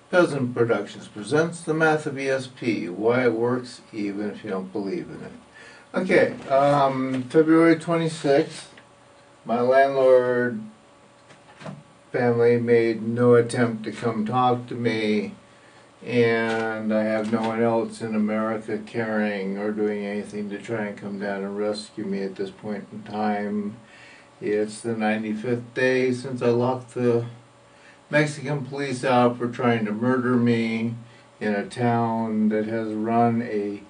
Peasant Productions presents the math of ESP, why it works even if you don't believe in it. Okay, February 26th, my landlord family made no attempt to come talk to me, and I have no one else in America caring or doing anything to try and come down and rescue me at this point in time. It's the 95th day since I locked the Mexican police out for trying to murder me in a town that has run a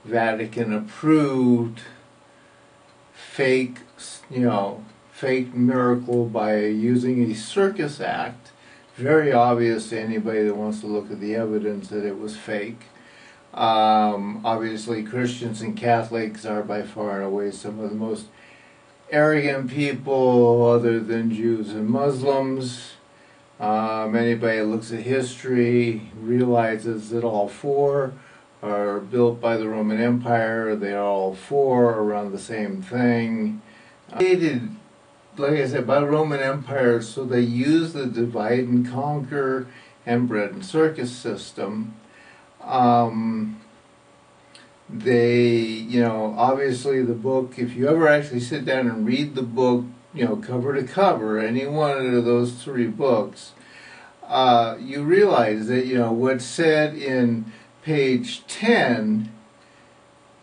Vatican-approved fake miracle by using a circus act. Very obvious to anybody that wants to look at the evidence that it was fake. Obviously, Christians and Catholics are by far and away some of the most arrogant people other than Jews and Muslims. Anybody that looks at history realizes that all four are built by the Roman Empire. They are all four around the same thing. Created, like I said, by the Roman Empire, so they used the divide and conquer and bread and circus system. Obviously the book, if you ever actually sit down and read the book, cover to cover, any one of those three books, you realize that, what's said in page 10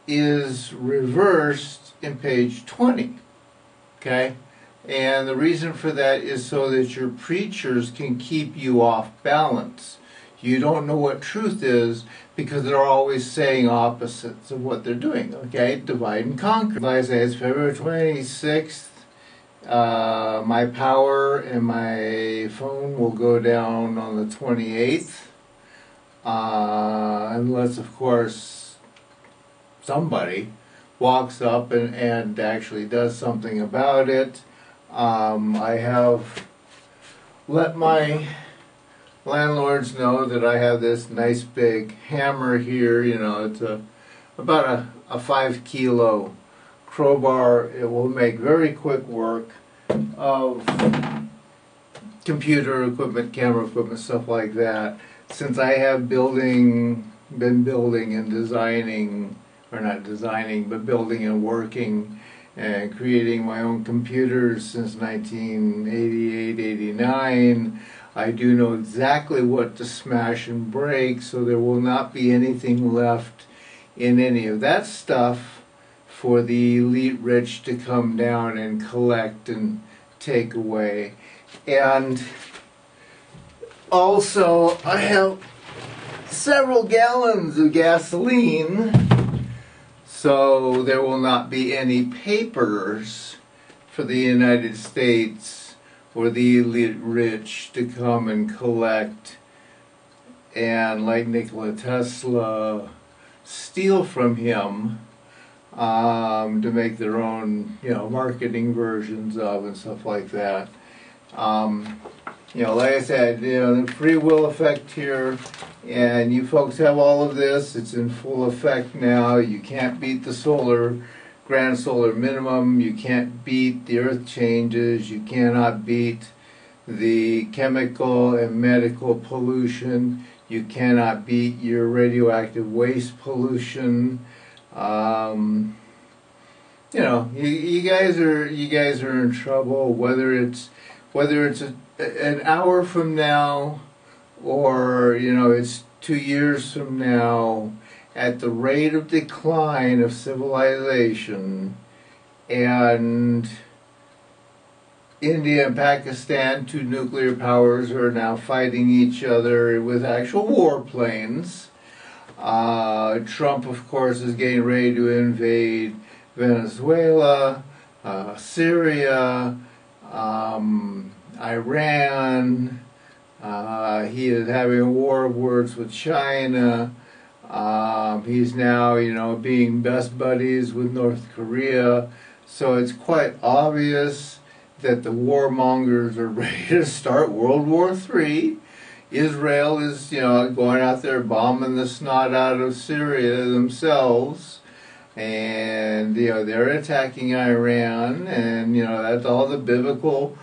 is reversed in page 20, okay? And the reason for that is so that your preachers can keep you off balance. You don't know what truth is because they're always saying opposites of what they're doing, okay? Divide and conquer. Like I say, it's February 26th. My power and my phone will go down on the 28th. Unless, of course, somebody walks up and actually does something about it. I have let my landlords know that I have this nice big hammer here. It's about a 5-kilo crowbar. It will make very quick work of computer equipment, camera equipment, stuff like that. Since I have been building and designing, or not designing, but building and working and creating my own computers since 1988, 89, I do know exactly what to smash and break, so there will not be anything left in any of that stuff for the elite rich to come down and collect and take away. And also, I have several gallons of gasoline, so there will not be any papers for the United States or the elite rich to come and collect and, like Nikola Tesla, steal from him to make their own, marketing versions of and stuff like that. Like I said, the free will effect here, and you folks have all of this. It's in full effect now. You can't beat the grand solar minimum. You can't beat the earth changes. You cannot beat the chemical and medical pollution. You cannot beat your radioactive waste pollution. You guys are in trouble, whether it's an hour from now or it's 2 years from now. At the rate of decline of civilization, and India and Pakistan, two nuclear powers, are now fighting each other with actual warplanes. Trump, of course, is getting ready to invade Venezuela, Syria, Iran. He is having a war of words with China. He's now, being best buddies with North Korea. So it's quite obvious that the warmongers are ready to start World War III. Israel is, going out there bombing the snot out of Syria themselves. And, they're attacking Iran. And, that's all the biblical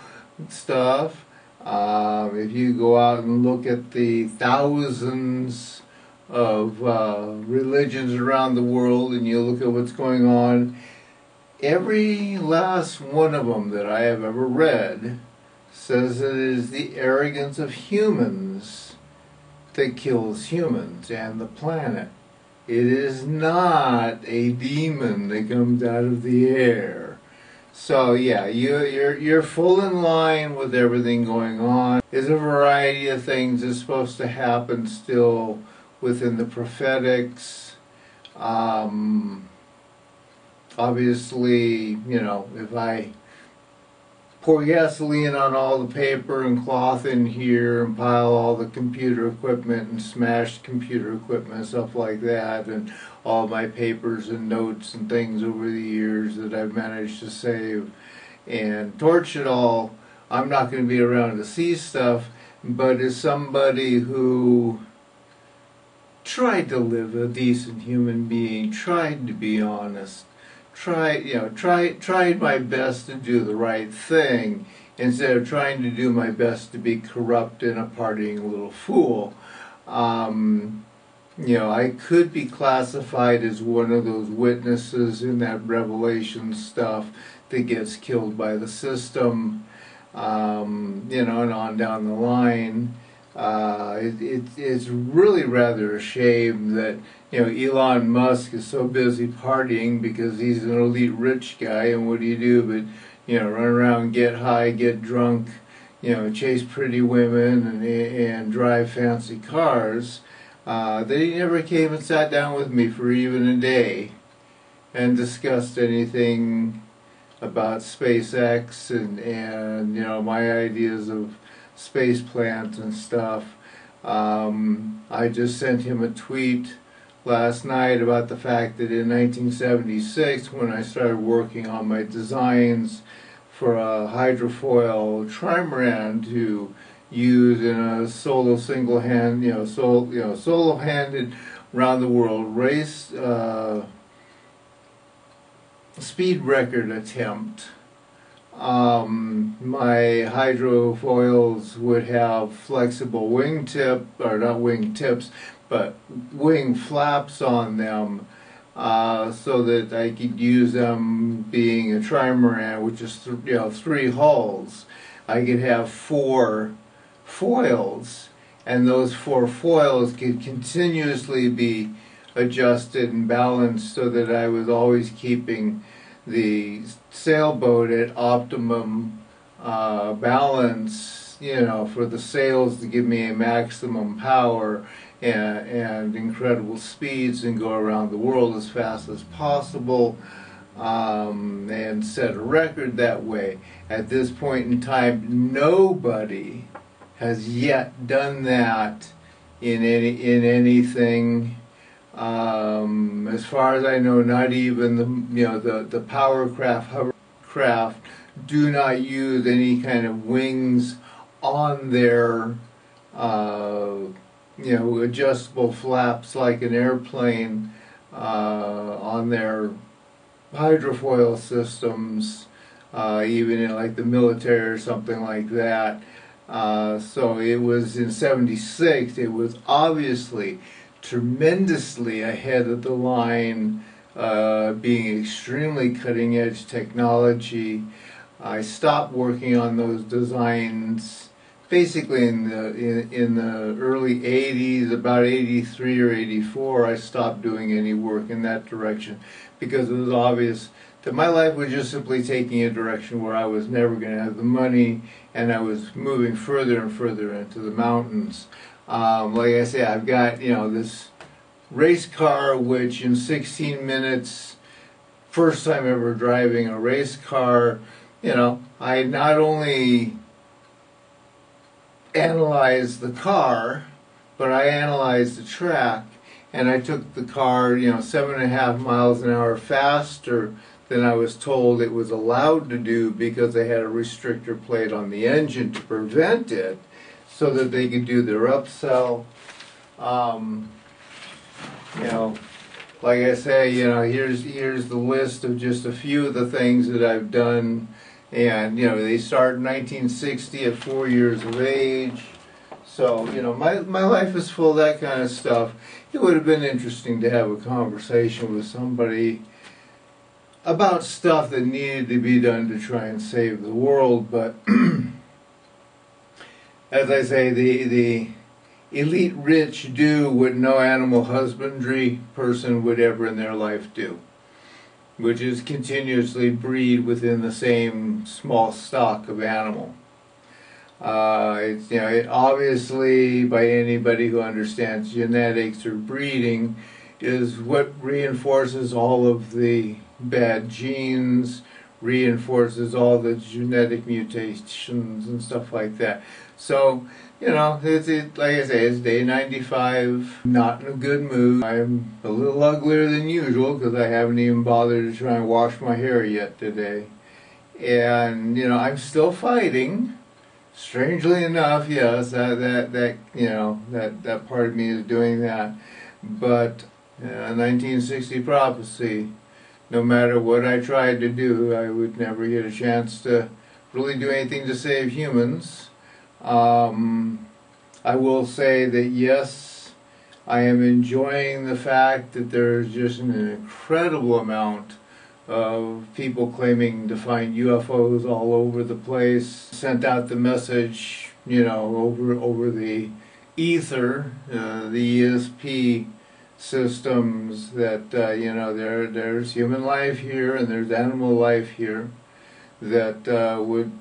stuff. If you go out and look at the thousands of religions around the world and you look at what's going on, every last one of them that I have ever read says it is the arrogance of humans that kills humans and the planet. It is not a demon that comes out of the air. So yeah, you're full in line with everything going on. There's a variety of things that's supposed to happen still within the prophetics. Obviously, you know, if I pour gasoline on all the paper and cloth in here and pile all the computer equipment and smashed computer equipment and stuff like that, and all my papers and notes and things over the years that I've managed to save, and torch it all, I'm not going to be around to see stuff. But as somebody who tried to live a decent human being, tried to be honest, tried my best to do the right thing instead of trying to do my best to be corrupt and a partying little fool. You know, I could be classified as one of those witnesses in that Revelation stuff that gets killed by the system, you know, and on down the line. It's really rather a shame that, you know, Elon Musk is so busy partying because he's an elite rich guy, and what do you do but, you know, run around, get high, get drunk, you know, chase pretty women and drive fancy cars. That he never came and sat down with me for even a day and discussed anything about SpaceX and you know, my ideas of space plants and stuff. I just sent him a tweet last night about the fact that in 1976, when I started working on my designs for a hydrofoil trimaran to use in a solo solo-handed round the world race speed record attempt, my hydrofoils would have flexible wingtip, or not wing tips, but wing flaps on them, so that I could use them being a trimaran, which is 3 hulls. I could have 4 foils, and those 4 foils could continuously be adjusted and balanced so that I was always keeping the sailboat at optimum balance, you know, for the sails to give me a maximum power and incredible speeds and go around the world as fast as possible, and set a record that way. At this point in time, nobody has yet done that in anything. As far as I know, not even the power hovercraft do not use any kind of wings on their adjustable flaps like an airplane on their hydrofoil systems, even in like the military or something like that. So it was in '76. It was obviously tremendously ahead of the line, being extremely cutting edge technology. I stopped working on those designs basically in the early 80s, about 83 or 84. I stopped doing any work in that direction because it was obvious that my life was just simply taking a direction where I was never going to have the money, and I was moving further and further into the mountains. Like I say, I've got, this race car, which in 16 minutes, first time ever driving a race car, I not only analyzed the car, but I analyzed the track, and I took the car, 7.5 miles an hour faster than I was told it was allowed to do because they had a restrictor plate on the engine to prevent it, so that they could do their upsell. Like I say, here's the list of just a few of the things that I've done, And, you know, they start in 1960 at 4 years of age. So, you know, my life is full of that kind of stuff. It would have been interesting to have a conversation with somebody about stuff that needed to be done to try and save the world. But, as I say, the elite rich do what no animal husbandry person would ever in their life do, which is continuously breed within the same small stock of animal. It's, you know, it obviously, by anybody who understands genetics or breeding, is what reinforces all of the bad genes, reinforces all the genetic mutations and stuff like that. So, you know, like I say, it's day 95, not in a good mood. I'm a little uglier than usual because I haven't even bothered to try and wash my hair yet today. And, you know, I'm still fighting. Strangely enough, yes, that you know, that part of me is doing that. But 1960 prophecy, no matter what I tried to do, I would never get a chance to really do anything to save humans. I will say that yes, I am enjoying the fact that there's just an incredible amount of people claiming to find UFOs all over the place. Sent out the message, you know, over the ether, the ESP systems, that you know, there's human life here and there's animal life here that would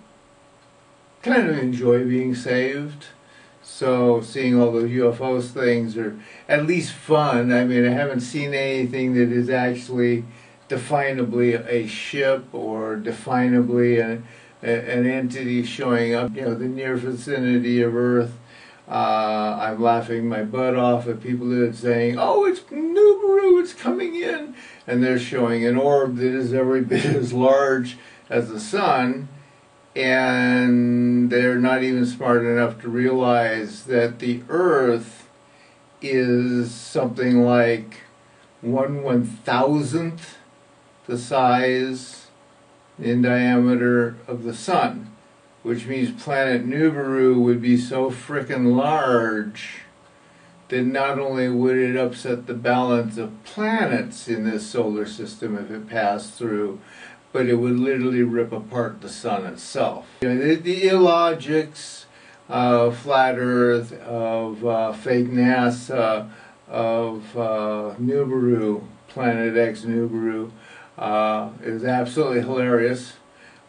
kind of enjoy being saved. So seeing all those UFOs things are at least fun. I mean, I haven't seen anything that is actually definably a ship or definably an entity showing up, you know, the near vicinity of Earth. I'm laughing my butt off at people that are saying, oh, it's Nibiru, it's coming in. And they're showing an orb that is every bit as large as the sun. And they're not even smart enough to realize that the Earth is something like 1/1000th the size in diameter of the sun, which means planet Nibiru would be so frickin' large that not only would it upset the balance of planets in this solar system if it passed through, but it would literally rip apart the sun itself. You know, the illogics of flat Earth, of fake NASA, of Nibiru, Planet X Nibiru, is absolutely hilarious.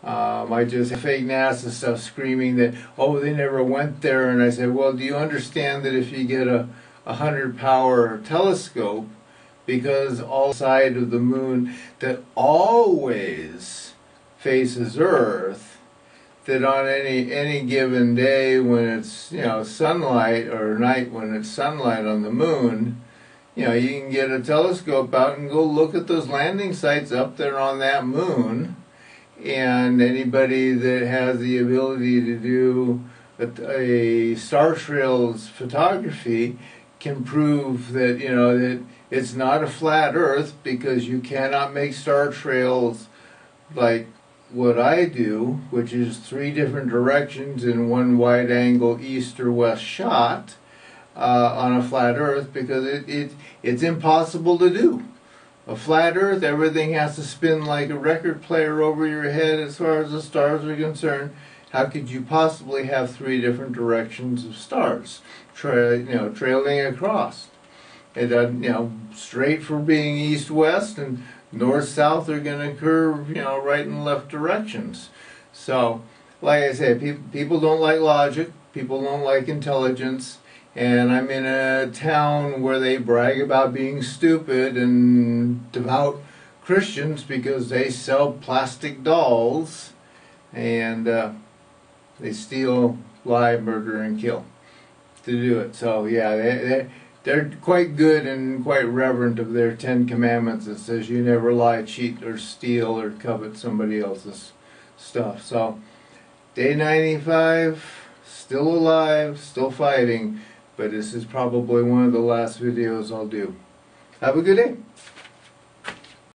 I just fake NASA stuff screaming that, oh, they never went there, and I said, well, do you understand that if you get a 100-power telescope, because all side of the moon that always faces Earth, that on any given day when it's, you know, sunlight, or night when it's sunlight on the moon, you know, you can get a telescope out and go look at those landing sites up there on that moon. And anybody that has the ability to do a star trails photography can prove that, you know, that it's not a flat Earth, because you cannot make star trails like what I do, which is 3 different directions in one wide angle east or west shot on a flat Earth, because it's impossible to do. A flat Earth, everything has to spin like a record player over your head as far as the stars are concerned. How could you possibly have 3 different directions of stars, trailing across? You know, straight for being east-west, and north-south are going to curve, you know, right and left directions. So, like I said, people don't like logic, people don't like intelligence, and I'm in a town where they brag about being stupid and devout Christians because they sell plastic dolls, and they steal, lie, murder, and kill to do it. So yeah, they're quite good and quite reverent of their 10 commandments that says you never lie, cheat, or steal, or covet somebody else's stuff. So day 95, still alive, still fighting, but this is probably one of the last videos I'll do. Have a good day.